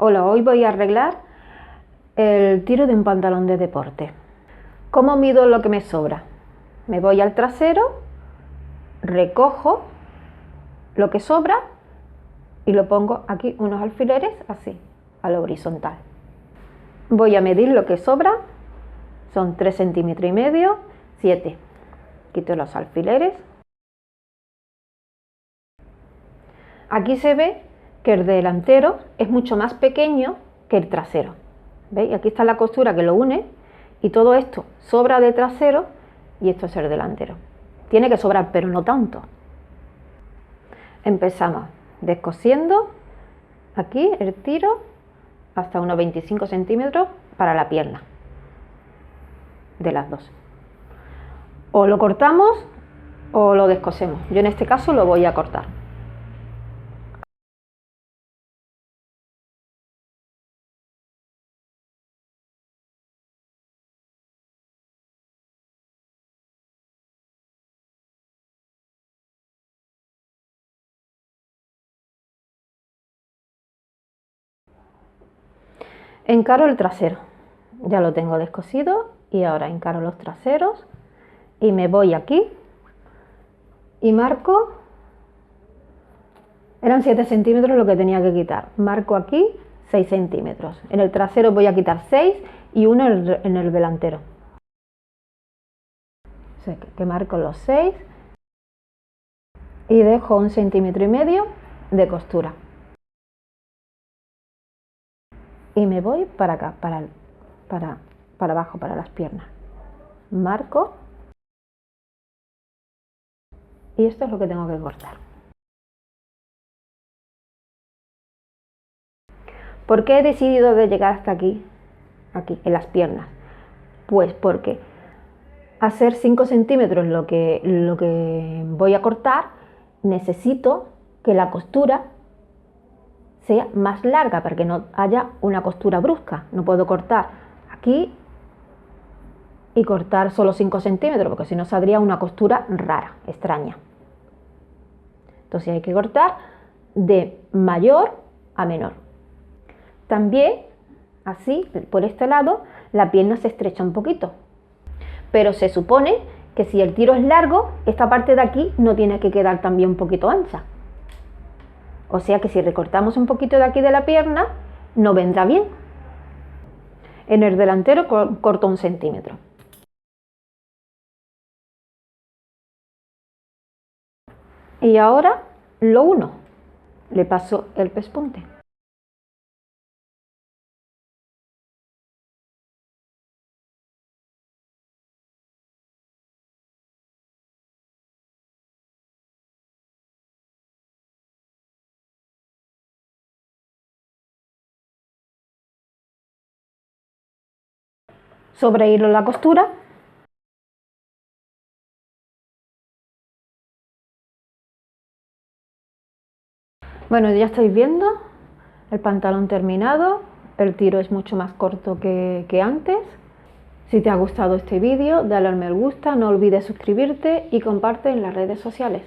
Hola, hoy voy a arreglar el tiro de un pantalón de deporte. ¿Cómo mido lo que me sobra? Me voy al trasero, recojo lo que sobra y lo pongo aquí unos alfileres así, a lo horizontal. Voy a medir lo que sobra, son 3,5 centímetros, 7. Quito los alfileres. Aquí se ve que el delantero es mucho más pequeño que el trasero. ¿Veis? Aquí está la costura que lo une y todo esto sobra de trasero y esto es el delantero. Tiene que sobrar, pero no tanto. Empezamos descosiendo aquí el tiro hasta unos 25 centímetros para la pierna de las dos. O lo cortamos o lo descosemos. Yo en este caso lo voy a cortar. Encaro el trasero, ya lo tengo descosido y ahora encaro los traseros y me voy aquí y marco, eran 7 centímetros lo que tenía que quitar, marco aquí 6 centímetros, en el trasero voy a quitar 6 y 1 en el delantero, o sea que marco los 6 y dejo 1,5 centímetros de costura. Y me voy para acá, para abajo, para las piernas. Marco. Y esto es lo que tengo que cortar. ¿Por qué he decidido de llegar hasta aquí? Aquí, en las piernas. Pues porque hacer 5 centímetros lo que voy a cortar, necesito que la costura sea más larga para que no haya una costura brusca. No puedo cortar aquí y cortar solo 5 centímetros porque si no saldría una costura rara, extraña. Entonces hay que cortar de mayor a menor. También, así, por este lado, la pierna se estrecha un poquito. Pero se supone que si el tiro es largo, esta parte de aquí no tiene que quedar también un poquito ancha. O sea que si recortamos un poquito de aquí de la pierna, no vendrá bien. En el delantero corto 1 centímetro. Y ahora lo uno. Le paso el pespunte. Sobrehilo la costura. Bueno, ya estáis viendo el pantalón terminado, el tiro es mucho más corto que antes. Si te ha gustado este vídeo, dale al me gusta, no olvides suscribirte y comparte en las redes sociales.